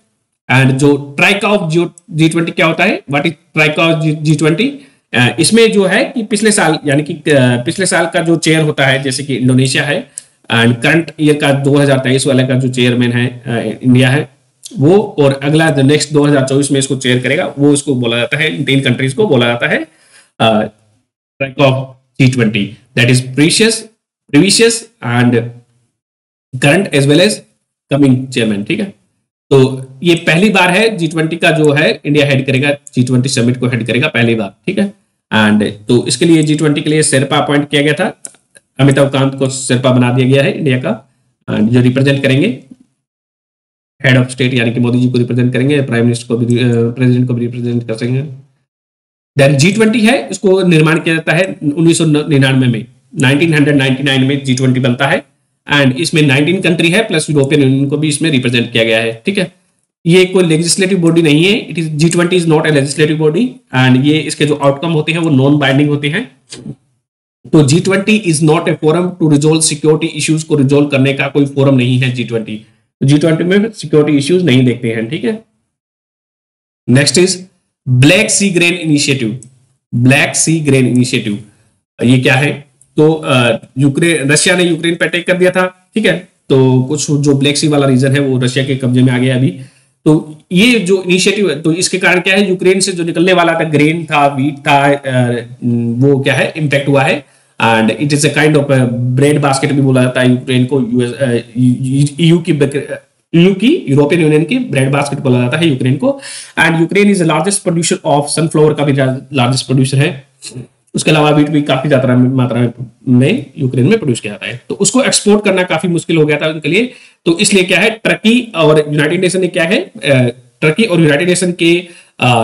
S1: एंड जो ट्राइका ऑफ G20 क्या होता है? What is troika of G20? इसमें जो है कि पिछले साल यानी कि पिछले साल का जो चेयर होता है, जैसे कि इंडोनेशिया है, एंड करंट ईयर का 2023 वाले का जो चेयरमैन है इंडिया है वो, और अगला जो नेक्स्ट 2024 में इसको चेयर करेगा वो, इसको बोला जाता है, इन 3 कंट्रीज को बोला जाता है of G20, that is previous and current as well as coming chairman, ठीक है। तो ये पहली बार है G20 का जो है इंडिया हेड करेगा, G20 समिट को हेड करेगा पहली बार, ठीक है। एंड तो इसके लिए G20 के लिए शेरपा अपॉइंट किया गया था, अमिताभ कांत को शेरपा बना दिया गया है इंडिया का, एंड जो रिप्रेजेंट करेंगे हेड ऑफ स्टेट यानी कि मोदी जी को रिप्रेजेंट करेंगे, प्राइम मिनिस्टर को भी, प्रेसिडेंट को भी रिप्रेजेंट कर सकेंगे। देन G20 है, इसको निर्माण किया जाता है 1999 में, 1999 में G20 बनता है। एंड इसमें 19 कंट्री है प्लस यूरोपियन यूनियन को भी इसमें रिप्रेजेंट किया गया है, ठीक है। ये कोई लेजिस्लेटिव बॉडी नहीं है, it is G20 is not A legislative body, and ये इसके जो आउटकम होते हैं वो नॉन बाइंडिंग होते हैं। तो G20 is not a forum to resolve security issues, को रिजोल्व करने का कोई फोरम नहीं है G20। G20 में सिक्योरिटी इश्यूज नहीं देखते हैं, ठीक है। Next is Black Sea grain initiative. Black Sea grain initiative ये क्या है? तो यूक्रेन, रशिया ने यूक्रेन पर अटैक कर दिया था, ठीक है। तो कुछ जो ब्लैक सी वाला रीजन है वो रशिया के कब्जे में आ गया अभी। तो ये जो इनिशिएटिव है, तो इसके कारण क्या है, यूक्रेन से जो निकलने वाला था ग्रेन था, वीट था, वो क्या है इम्पैक्ट हुआ है। And it is a kind of bread basket भी बोला जाता है यूक्रेन को, यूयू की यूरोपियन यूनियन की ब्रेड बास्केट बोला जाता है यूक्रेन को। And Ukraine is the largest producer of sunflower का भी लार्जेस्ट प्रोड्यूसर है। उसके अलावा वीट भी काफी ज्यादा मात्रा में यूक्रेन में प्रोड्यूस किया जाता है, तो उसको एक्सपोर्ट करना काफी मुश्किल हो गया था उनके लिए। तो इसलिए क्या है, टर्की और यूनाइटेड नेशन ने क्या है, टर्की और यूनाइटेड नेशन के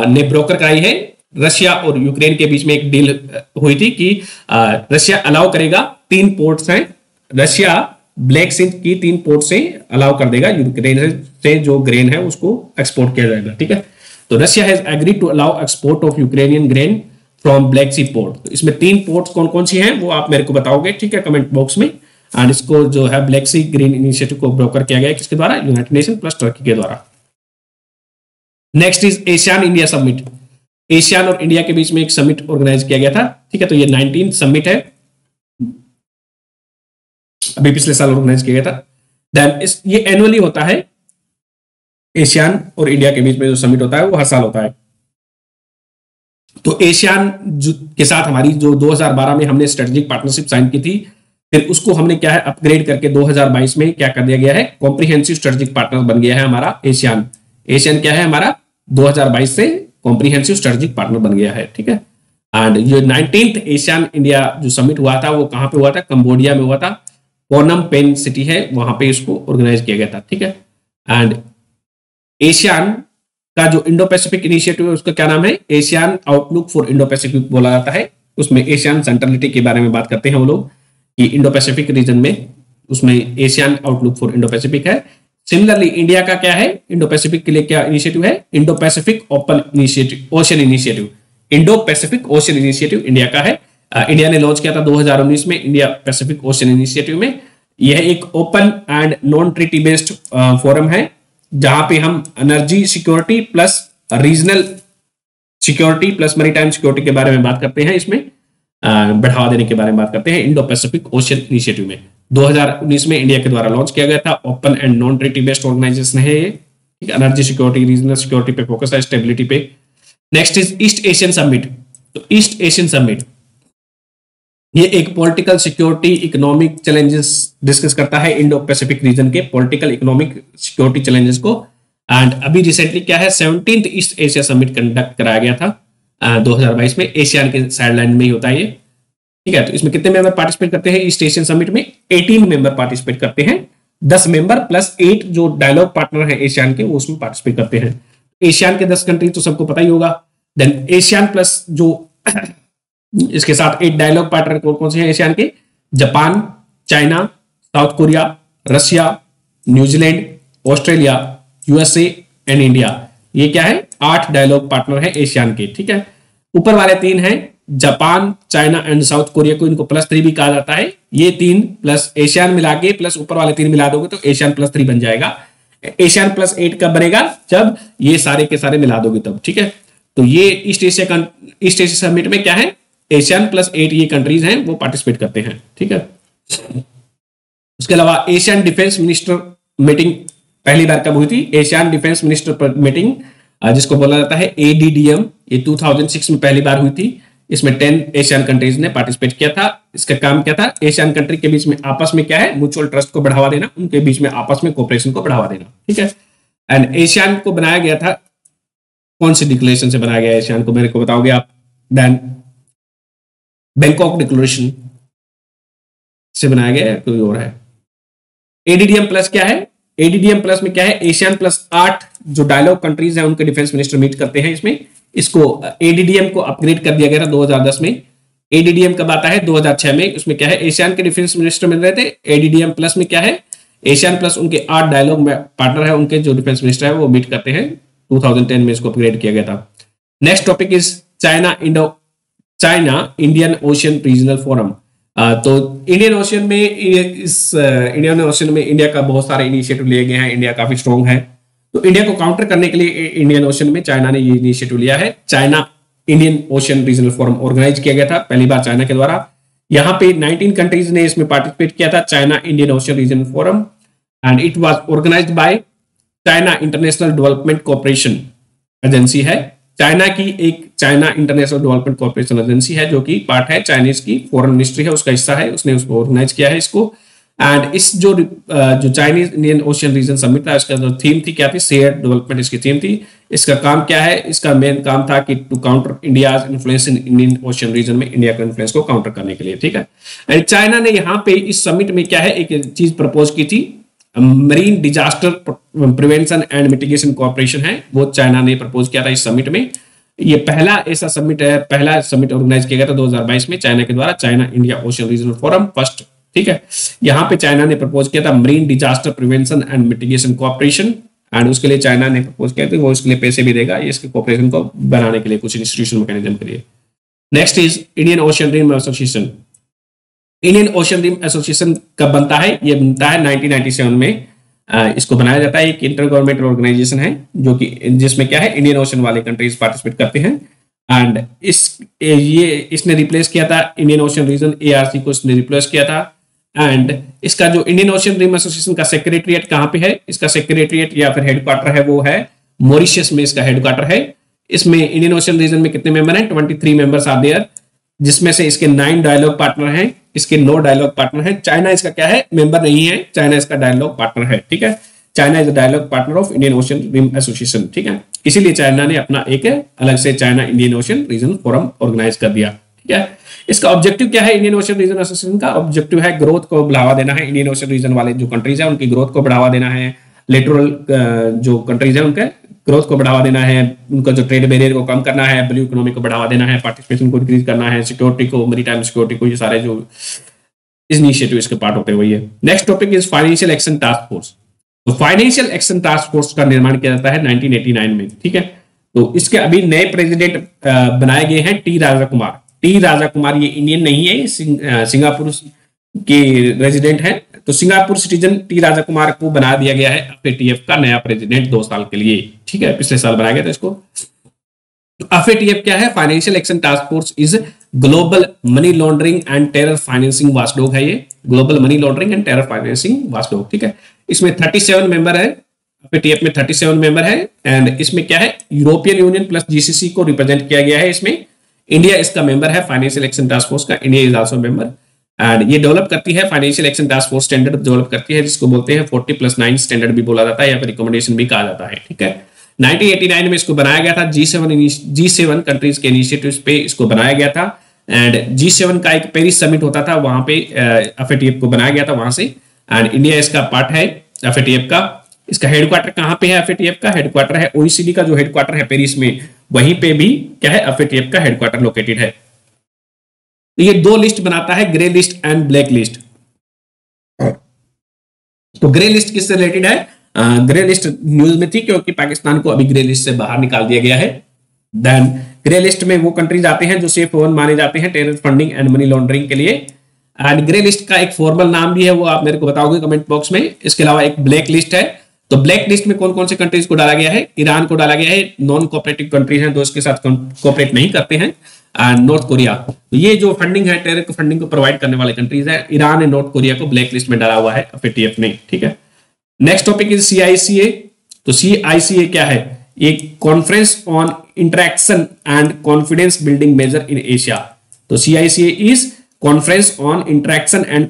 S1: ने ब्रोकर कराई है, रशिया और यूक्रेन के बीच में एक डील हुई थी कि रशिया अलाउ करेगा 3 पोर्ट्स हैं, रशिया ब्लैक सी की 3 पोर्ट से अलाउ कर देगा, यूक्रेन से जो ग्रेन है उसको एक्सपोर्ट किया जाएगा, ठीक है। तो Russia has agreed to allow export of Ukrainian grain from Black Sea port. तो इसमें 3 पोर्ट्स कौन कौन सी हैं वो आप मेरे को बताओगे, ठीक है, कमेंट बॉक्स में। एंड इसको जो है ब्लैक सी ग्रीन इनिशिएटिव को ब्रोकर किया गया किसके द्वारा, यूनाइटेड नेशन प्लस टर्की के द्वारा। Next is ASEAN India summit. ASEAN और इंडिया के बीच में एक समिट ऑर्गेनाइज किया गया था, ठीक है। तो ये 19 समिट है, अभी पिछले साल ऑर्गेनाइज किया गया था। देन ये एनुअली होता है, एशियान और इंडिया के बीच में जो समिट होता है वो हर साल होता है। तो एशियान के साथ हमारी जो 2012 में हमने स्ट्रेटेजिक पार्टनरशिप साइन की थी, फिर उसको हमने क्या है अपग्रेड करके 2022 में क्या कर दिया गया है, कॉम्प्रिहेंसिव स्ट्रेटेजिक पार्टनर बन गया है हमारा एशियान। एशियन क्या है हमारा 2022 से कॉम्प्रिहेंसिव स्ट्रेटेजिक पार्टनर बन गया है, ठीक है। एंड ये 19th एशियन इंडिया जो समिट हुआ था वो कहां पे हुआ था, कंबोडिया में हुआ था, पोनम पेन सिटी है वहां पे इसको ऑर्गेनाइज किया गया था, ठीक है। एंड एशियन का जो इंडो पैसिफिक इनिशिएटिव है उसका क्या नाम है, Asian outlook for Indo Pacific बोला जाता है। उसमें एशियन सेंट्रलिटी के बारे में बात करते हैं वो लोग कि इंडो पैसिफिक रीजन में, उसमें Asian outlook for Indo Pacific है। सिमिलरली इंडिया का क्या है, इंडो पैसिफिक के लिए क्या इनिशिएटिव है, Indo Pacific open initiative, ocean initiative, Indo Pacific ocean initiative India का है। इंडिया ने लॉन्च किया था 2019 में इंडिया पैसिफिक ओशन इनिशिएटिव में। यह एक open and non treaty based forum है जहां पे हम energy security plus regional security plus maritime security के बारे में बात करते हैं, इसमें बढ़ावा देने के बारे में बात करते हैं। इंडो पैसिफिक ओशन इनिशिएटिव में 2019 में इंडिया के द्वारा लॉन्च किया गया था। Open and non treaty based organisation है ये, ठीक है। एनर्जी सिक्योरिटी रीजनल सिक्योरिटी पे फोकस है, स्टेबिलिटी पे। Next is East Asian summit. तो ईस्ट एशियन समिट ये एक political security economic challenges discuss करता है, इंडो पैसिफिक रीजन के पॉलिटिकल इकोनॉमिक सिक्योरिटी चैलेंजेस को। एंड अभी रिसेंटली क्या है 17th east Asia summit conduct कराया गया था 2022 में, एशियान के साइडलाइन में ही होता है ये, ठीक है। तो इसमें कितने मेंबर पार्टिसिपेट करते हैं ईस्ट एशियन समिट में, 18 मेंबर पार्टिसिपेट करते हैं, 10 मेंबर प्लस 8 जो डायलॉग पार्टनर है एशियान के वो उसमें पार्टिसिपेट करते हैं। एशियान के 10 कंट्री तो सबको पता ही होगा। देन एशियान प्लस जो इसके साथ 8 डायलॉग पार्टनर कौन कौन से हैं एशियान के, Japan, China, south Korea, Russia, New Zealand, Australia, USA and India. ये क्या है 8 डायलॉग पार्टनर है एशियान के, ठीक है। ऊपर वाले 3 हैं Japan, China and south Korea को इनको +3 भी कहा जाता है। ये 3 प्लस एशियान मिला के प्लस ऊपर वाले 3 मिला दोगे तो एशियान +3 बन जाएगा। एशियान +8 कब बनेगा, जब ये सारे के सारे मिला दोगे तब, ठीक है। तो ये ईस्ट एशिया समिट में क्या है, एशियन +8 ये कंट्रीज हैं वो पार्टिसिपेट करते हैं, ठीक है। उसके अलावा एशियन डिफेंस मिनिस्टर मीटिंग पहली बार कब हुई थी, एशियन डिफेंस मिनिस्टर मीटिंग जिसको बोला जाता है ADDM, ये 2006 में पहली बार हुई थी। इसमें 10 एशियन कंट्रीज ने पार्टिसिपेट किया था। इसका काम क्या था, एशियन कंट्री के बीच में आपस में क्या है म्यूचुअल ट्रस्ट को बढ़ावा देना, उनके बीच में आपस में कोऑपरेशन को बढ़ावा देना, ठीक है। एंड एशियन को बनाया गया था, कौन सी डिक्लेरेशन से बनाया गया एशियन को, मेरे को बताओगे आप। देन बैंकॉक डिक्लेरेशन से बनाया गया है, कोई और है। ADDM प्लस क्या है, ADDM प्लस में क्या है, एशियन +8 जो डायलॉग कंट्रीज हैं उनके डिफेंस मिनिस्टर मीट करते हैं इसमें। इसको ADDM को अपग्रेड कर दिया गया था 2010 में। ADDM कब आता है 2006 में। उसमें क्या है एशियन के डिफेंस मिनिस्टर मिल रहे थे। ADDM प्लस में क्या है, एशियन प्लस उनके 8 डायलॉग पार्टनर है, उनके जो डिफेंस मिनिस्टर है वो मीट करते हैं। 2010 में इसको अपग्रेड किया गया था। Next topic is China Indian ocean regional forum. तो इंडियन ओशियन में इंडिया का बहुत सारे इनिशिएटिव लिए गए हैं। इंडिया काफी स्ट्रॉन्ग है, तो इंडिया को काउंटर करने के लिए इंडियन ओशियन में चाइना ने ये इनिशिएटिव लिया है। China Indian ocean regional forum organise किया गया था पहली बार चाइना के द्वारा। यहाँ पे 19 कंट्रीज ने इसमें पार्टिसिपेट किया था, China Indian ocean regional forum, and it was organised by China International Development Cooperation Agency है। चाइना की एक China International Development Cooperation Agency है जो कि पार्ट है चाइनीज की फॉरेन मिनिस्ट्री है, उसका हिस्सा है, उसने उसको ऑर्गेनाइज किया है इसको। एंड इस जो Chinese Indian ocean region summit था, इसका जो थीम थी क्या थी, शेयर डेवलपमेंट इसकी थीम थी। इसका काम क्या है, इसका मेन काम था कि to counter India's influence in Indian ocean region में इंडिया के इन्फ्लुएंस को काउंटर करने के लिए, ठीक है। एंड चाइना ने यहाँ पे इस समिट में क्या है एक चीज प्रपोज की थी, marine disaster prevention and mitigation cooperation है, वो चाइना ने प्रपोज किया था इस समिट में। ये पहला ऐसा समिट है, पहला समिट ऑर्गेनाइज किया गया था 2022 में चाइना के द्वारा, China India ocean regional forum first, ठीक है। यहाँ पे चाइना ने प्रपोज किया था marine disaster prevention and mitigation cooperation, and उसके लिए चाइना ने प्रपोज किया था वो इसके लिए पैसे भी देगा इसके कोऑपरेशन को बनाने के लिए, कुछ इंस्टीट्यूशन मैकेनिज्म के लिए। Next is Indian Ocean Rim Association. Indian Ocean Rim Association कब बनता है, ये बनता है 1997 में। इसको बनाया जाता है, एक इंटर गवर्नमेंट ऑर्गेनाइजेशन है जो कि जिसमें क्या है इंडियन ओशन वाले कंट्रीज पार्टिसिपेट करते हैं। एंड इसने रिप्लेस किया था इंडियन ओशन रीजन ARC को, इसने रिप्लेस किया था। एंड इसका जो इंडियन ओशन रिम एसोसिएशन का सेक्रेटरिएट कहाँ पे है, इसका सेक्रेटरिएट या फिर हेडक्वार्टर है वो है मॉरिशस में, इसका हेडक्वार्टर है। इसमें इंडियन ओशन रीजन में कितने मेंबर हैं, 23 मेंबर्स आर देयर, जिसमें से इसके 9 डायलॉग पार्टनर हैं, इसके 9 डायलॉग पार्टनर हैं। चाइना इसका क्या है, मेंबर नहीं है, चाइना इसका डायलॉग पार्टनर है, ठीक है। China is the dialogue partner of Indian Ocean Rim Association, ठीक है। इसीलिए चाइना ने अपना एक अलग से China Indian Ocean region forum organise कर दिया, ठीक है। इसका ऑब्जेक्टिव क्या है, इंडियन ओशन रीजन एसोसिएशन का ऑब्जेक्टिव है ग्रोथ को बढ़ावा देना है। इंडियन ओशन रीजन वाले जो कंट्रीज है उनकी ग्रोथ को बढ़ावा देना है, लिटरल जो कंट्रीज है उनके ग्रोथ को बढ़ावा देना है, उनका जो ट्रेड बैरियर को कम करना है, ब्लू इकोनॉमी को बढ़ावा देना है, पार्टिसिपेशन को इंक्रीज करना है, सिक्योरिटी को, मैरीटाइम सिक्योरिटी को, ये सारे जो इनिशिएटिव इसके पार्ट होते हुए। Next topic is financial action task force. तो फाइनेंशियल एक्शन टास्क फोर्स का निर्माण किया जाता है 1989 में, ठीक है। तो इसके अभी नए प्रेसिडेंट बनाए गए हैं टी राजा कुमार। टी राजा कुमार ये इंडियन नहीं है, सिंगापुर के रेजिडेंट है। तो Singapore citizen T Raja Kumar को बना दिया गया है FATF का नया प्रेसिडेंट 2 साल के लिए, ठीक है। पिछले साल बनाया गया था इसको। तो FATF क्या है, financial action task force is global money laundering and terror financing watchdog है, ये global money laundering and terror financing watchdog, ठीक है। इसमें 37 मेंबर है, FATF में 37 मेंबर है। एंड इसमें क्या है, यूरोपियन यूनियन प्लस GCC को रिप्रेजेंट किया गया है। इसमें इंडिया इसका मेंबर है, फाइनेंशियल एक्शन टास्क फोर्स का, India is also member. And ये डेवलप करती है financial action task force standard develop करती है, जिसको बोलते हैं 40+9 स्टैंडर्ड भी बोला जाता है या फिर रिकमेंडेशन भी कहा जाता है, ठीक है। 1989 में इसको बनाया गया था, G7 कंट्रीज के इनिशिएटिव्स पे इसको बनाया गया था। एंड G7 का एक पेरिस समिट होता था, वहां पे FATF को बनाया गया था वहां से। एंड इंडिया इसका पार्ट है FATF का। इसका हेडक्वार्टर कहाँ पे है, FATF का हेडक्वार्टर है OECD का जो हेडक्वार्टर है पेरिस में, वहीं पे भी क्या है FATF का हेडक्वार्टर लोकेटेड है। तो ये 2 लिस्ट बनाता है, grey list and black list. तो ग्रे लिस्ट किससे रिलेटेड है, ग्रे लिस्ट न्यूज में थी क्योंकि पाकिस्तान को अभी ग्रे लिस्ट से बाहर निकाल दिया गया है। देन ग्रे लिस्ट में वो कंट्रीज आते हैं जो सेफ हेवन माने जाते हैं terror funding and money laundering के लिए। एंड ग्रे लिस्ट का एक फॉर्मल नाम भी है, वो आप मेरे को बताओगे कमेंट बॉक्स में। इसके अलावा एक ब्लैक लिस्ट है। तो ब्लैक लिस्ट में कौन कौन से कंट्रीज को डाला गया है, ईरान को डाला गया है, नॉन कोऑपरेटिव कंट्रीज हैं, दोस्त के साथ कोऑपरेट नहीं करते हैं, एंड नॉर्थ कोरिया। तो ये जो फंडिंग है टेरर को फंडिंग को प्रोवाइड करने वाले कंट्रीज है, ईरान एंड नॉर्थ कोरिया को ब्लैक लिस्ट में डाला हुआ है FATF ने, ठीक है। Next topic is CICA। तो CICA क्या है, एक conference on interaction and confidence building measure in Asia. तो CICA is conference on interaction and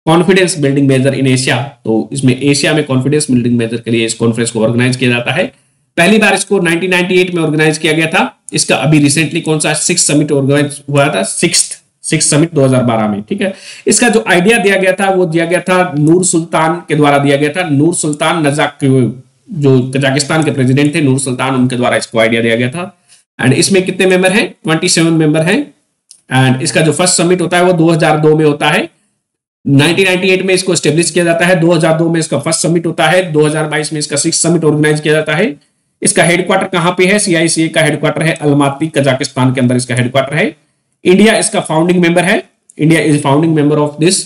S1: confidence building measure in Asia. तो इसमें एशिया में कॉन्फिडेंस बिल्डिंग मेजर के लिए इस कॉन्फ्रेंस को ऑर्गेनाइज किया जाता है। पहली बार इसको 1998 में ऑर्गेनाइज किया गया था। इसका अभी रिसेंटली कौन सा 6 समिट ऑर्गेनाइज हुआ था, 6 समिट 2012 में, ठीक है। इसका जो आइडिया दिया गया था वो दिया गया था नूर सुल्तान के द्वारा दिया गया था। नूर सुल्तान नजाक जो कजाकिस्तान के प्रेसिडेंट थे, नूर सुल्तान, उनके द्वारा इसको आइडिया दिया गया था। एंड इसमें कितने मेंबर हैं, 27 मेंबर हैं। एंड इसका जो फर्स्ट समिट होता है वो 2002 में होता है। 1998 में इसको एस्टेब्लिश किया जाता है, 2002 में इसका फर्स्ट समिट होता है, 2022 में इसका 6 समिट ऑर्गेनाइज किया जाता है। इसका हेडक्वार्टर कहां पे है, CICA का हेडक्वार्टर है अलमाती, कजाकिस्तान के अंदर इसका हेडक्वार्टर है। इंडिया इसका फाउंडिंग मेंबर है, India is founding member of this.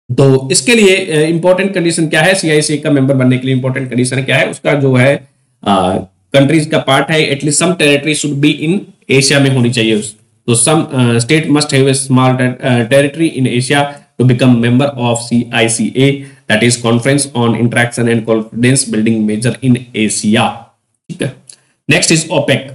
S1: तो इसके लिए इंपॉर्टेंट कंडीशन क्या है, CICA का मेंबर बनने के लिए इंपॉर्टेंट कंडीशन क्या है, उसका जो है कंट्रीज का पार्ट है at least some territory should be in Asia में होनी चाहिए। तो some state must have a small territory in Asia to become member of CICA, that is conference on interaction and confidence building measure in Asia, ठीक है। Next is OPEC।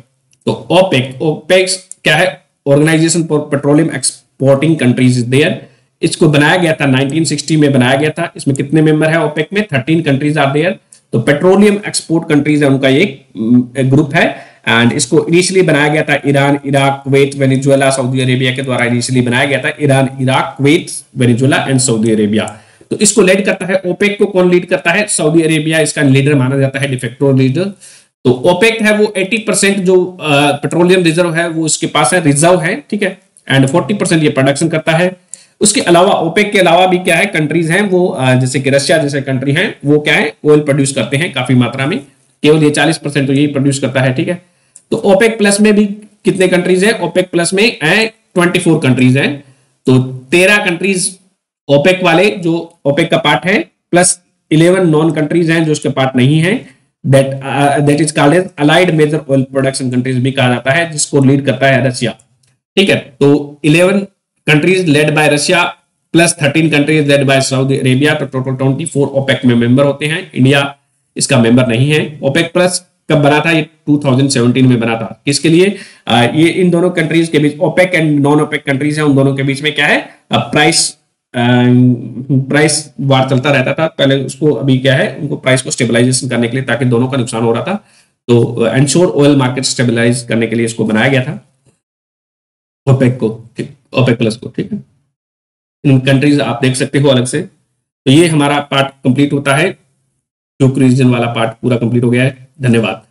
S1: तो OPEC क्या है, organisation for petroleum exporting countries is there. इसको बनाया गया था 1960 में बनाया गया था। इसमें कितने मेंबर है ओपेक में? 13 कंट्रीज आर देयर। तो पेट्रोलियम एक्सपोर्ट कंट्रीज है उनका एक ग्रुप है। एंड इसको इनिशियली बनाया गया था Iran, Iraq, Kuwait, Venezuela, Saudi Arabia के द्वारा इनिशियली बनाया गया था। Iran, Iraq, Kuwait, Venezuela and Saudi Arabia. तो इसको लीड करता है ओपेक को। कौन लीड करता है? सऊदी अरेबिया इसका लीडर माना जाता है, डिफेक्टो लीडर। तो ओपेक है वो 80% जो पेट्रोलियम रिजर्व है वो इसके पास है, रिजर्व है, ठीक है। एंड 40% ये प्रोडक्शन करता है। उसके अलावा ओपेक के अलावा भी क्या है, कंट्रीज हैं वो जैसे कि रशिया जैसे कंट्री हैं वो क्या है, ऑयल प्रोड्यूस करते हैं काफी मात्रा में। केवल ये 40% तो यही प्रोड्यूस करता है, ठीक है। तो ओपेक प्लस में भी कितने कंट्रीज हैं? ओपेक प्लस में 24 कंट्रीज हैं। तो 13 कंट्रीज ओपेक वाले जो ओपेक का पार्ट है, प्लस 11 नॉन कंट्रीज हैं जो उसके पार्ट नहीं है। That is called as allied major oil production countries भी कहा जाता है, जिसको लीड करता है रशिया, ठीक है। तो 11 countries led by Russia plus 13 countries led by Saudi Arabia, तो टोटल 24 ओपेक में मेंबर होते हैं। इंडिया इसका मेंबर नहीं है। ओपेक प्लस कब बना था? ये 2017 में बना था। किसके लिए? ये इन दोनों कंट्रीज के बीच, OPEC and non OPEC countries है, उन दोनों के बीच में क्या है, प्राइस वार चलता रहता था पहले। उसको अभी क्या है, उनको प्राइस को स्टेबलाइजेशन करने के लिए, ताकि दोनों का नुकसान हो रहा था, तो एंश्योर ऑयल मार्केट स्टेबलाइज करने के लिए इसको बनाया गया था ओपेक को, ओपेक प्लस को, ठीक है। इन कंट्रीज आप देख सकते हो अलग से। तो ये हमारा पार्ट कंप्लीट होता है, जो रीजन वाला पार्ट पूरा कंप्लीट हो गया है। धन्यवाद।